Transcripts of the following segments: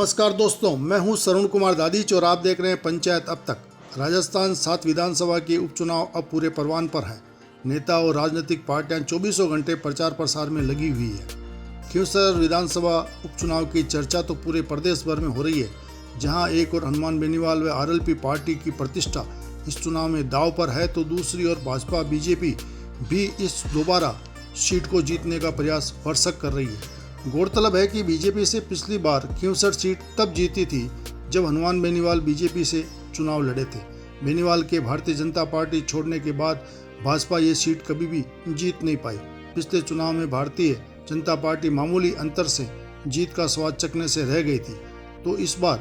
नमस्कार दोस्तों, मैं हूं सरुण कुमार दादीच और आप देख रहे हैं पंचायत अब तक। राजस्थान 7 विधानसभा के उपचुनाव अब पूरे परवान पर है। नेता और राजनीतिक पार्टियां 24 घंटे प्रचार प्रसार में लगी हुई है। खींवसर विधानसभा उपचुनाव की चर्चा तो पूरे प्रदेश भर में हो रही है, जहां एक और हनुमान बेनीवाल व आरएलपी पार्टी की प्रतिष्ठा इस चुनाव में दांव पर है, तो दूसरी ओर भाजपा बीजेपी भी इस दोबारा सीट को जीतने का प्रयास भरसक कर रही है। गौरतलब है कि बीजेपी से पिछली बार खींवसर सीट तब जीती थी जब हनुमान बेनीवाल बीजेपी से चुनाव लड़े थे। बेनीवाल के भारतीय जनता पार्टी छोड़ने के बाद भाजपा ये सीट कभी भी जीत नहीं पाई। पिछले चुनाव में भारतीय जनता पार्टी मामूली अंतर से जीत का स्वाद चखने से रह गई थी, तो इस बार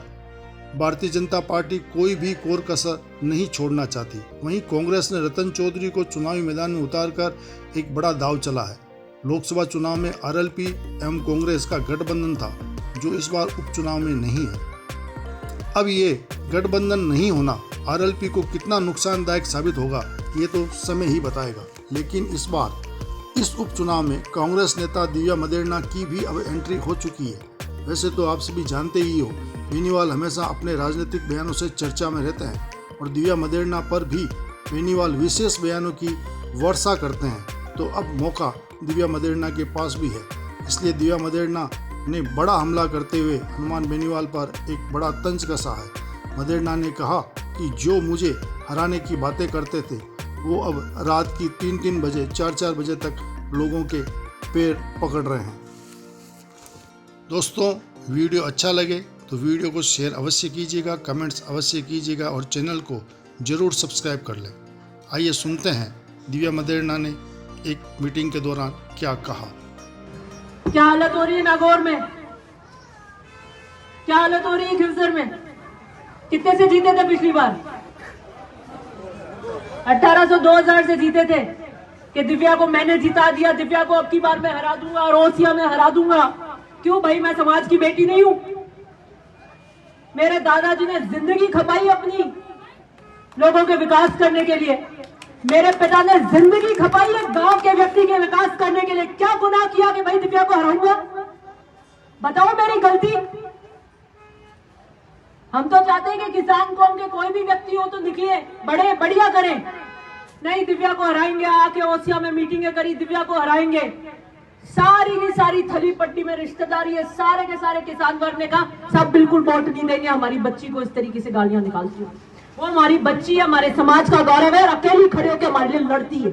भारतीय जनता पार्टी कोई भी कोर कसर नहीं छोड़ना चाहती। वहीं कांग्रेस ने रतन चौधरी को चुनावी मैदान में उतारकर एक बड़ा दांव चला है। लोकसभा चुनाव में आरएलपी एवं कांग्रेस का गठबंधन था, जो इस बार उपचुनाव में नहीं है। अब ये गठबंधन नहीं होना आरएलपी को कितना नुकसानदायक साबित होगा, ये तो समय ही बताएगा। लेकिन इस बार इस उपचुनाव में कांग्रेस नेता दिव्या मदेरणा की भी अब एंट्री हो चुकी है। वैसे तो आप सभी जानते ही हो, बेनीवाल हमेशा अपने राजनीतिक बयानों से चर्चा में रहते हैं और दिव्या मदेरणा पर भी बेनीवाल विशेष बयानों की वर्षा करते हैं। तो अब मौका दिव्या मदेरणा के पास भी है, इसलिए दिव्या मदेरणा ने बड़ा हमला करते हुए हनुमान बेनीवाल पर एक बड़ा तंज कसा है। मदेरणा ने कहा कि जो मुझे हराने की बातें करते थे, वो अब रात की 3-3 बजे 4-4 बजे तक लोगों के पैर पकड़ रहे हैं। दोस्तों, वीडियो अच्छा लगे तो वीडियो को शेयर अवश्य कीजिएगा, कमेंट्स अवश्य कीजिएगा और चैनल को जरूर सब्सक्राइब कर लें। आइए सुनते हैं दिव्या मदेरणा ने एक मीटिंग के दौरान क्या कहा। क्या हालत हो रही है नागौर में, क्या हालत हो रही है खींवसर में। कितने से जीते थे पिछली बार? 1800-2000 से जीते थे कि दिव्या को मैंने जिता दिया, दिव्या को अब की बार मैं हरा दूंगा और ओसिया में हरा दूंगा। क्यों भाई, मैं समाज की बेटी नहीं हूं? मेरे दादाजी ने जिंदगी खपाई अपनी लोगों के विकास करने के लिए। मेरे पिता ने जिंदगी खपाई है गांव के व्यक्ति के विकास करने के लिए। क्या गुनाह किया कि भाई दिव्या को हराऊंगा? बताओ मेरी गलती। हम तो चाहते हैं कि किसान कौम के कोई भी व्यक्ति हो तो निकले, बड़े बढ़िया करें। नहीं, दिव्या को हराएंगे, आके ओसिया में मीटिंगें करी, दिव्या को हराएंगे। सारी की सारी थली पट्टी में रिश्तेदारी है, सारे के सारे किसान वर्ग ने कहा सब बिल्कुल वोट नहीं देंगे हमारी बच्ची को इस तरीके से गालियां निकालती हो। वो हमारी बच्ची है, हमारे समाज का गौरव है, अकेली खड़े होकर हमारे लिए लड़ती है।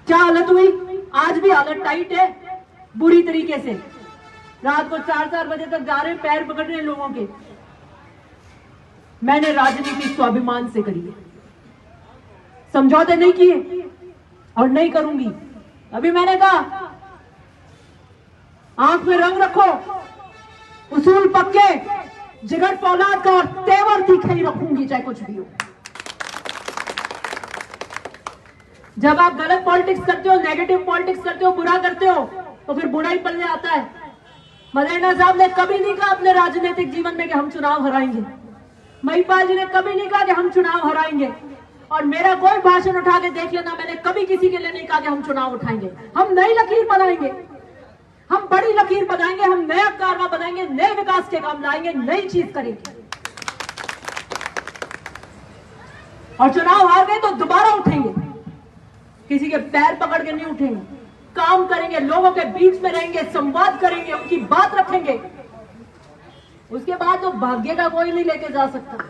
क्या हालत हुई? आज भी हालत टाइट है बुरी तरीके से। रात को 4-4 बजे तक जा रहे हैं, पैर पकड़ रहे हैं लोगों के। मैंने राजनीति स्वाभिमान से करी है, समझौते नहीं किए और नहीं करूंगी। अभी मैंने कहा आंख में रंग रखो, उसूल पक्के, जिगर फौलाद का और तेवर तीखे ही रखूंगी, चाहे कुछ भी हो। जब आप गलत पॉलिटिक्स करते हो, नेगेटिव पॉलिटिक्स करते हो, बुरा करते हो, तो फिर बुरा ही पलने आता है। मदेरणा साहब ने कभी नहीं कहा अपने राजनीतिक जीवन में कि हम चुनाव हराएंगे। महिपाल जी ने कभी नहीं कहा कि हम चुनाव हराएंगे। और मेरा कोई भाषण उठा के देख लेना, मैंने कभी किसी के लिए नहीं कहा कि हम चुनाव उठाएंगे। हम नई लकीर बनाएंगे, हम बड़ी लकीर बनाएंगे, हम नया कारवा बनाएंगे, नए विकास के काम लाएंगे, नई चीज करेंगे। और चुनाव हार गए तो दोबारा उठेंगे, किसी के पैर पकड़ के नहीं उठेंगे। काम करेंगे, लोगों के बीच में रहेंगे, संवाद करेंगे, उनकी बात रखेंगे। उसके बाद तो भाग्य का कोई नहीं लेके जा सकता।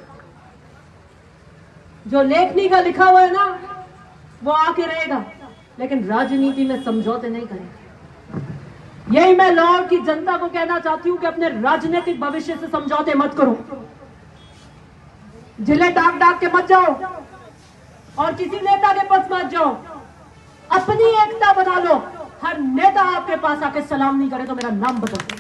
जो लेखनी का लिखा हुआ है ना, वो आके रहेगा, लेकिन राजनीति में समझौते नहीं करेंगे। यही मैं लाहौर की जनता को कहना चाहती हूं कि अपने राजनीतिक भविष्य से समझौते मत करो। जिले डाक के मत जाओ और किसी नेता के पास मत जाओ, अपनी एकता बना लो। हर नेता आपके पास आके सलाम नहीं करे तो मेरा नाम बदल दो।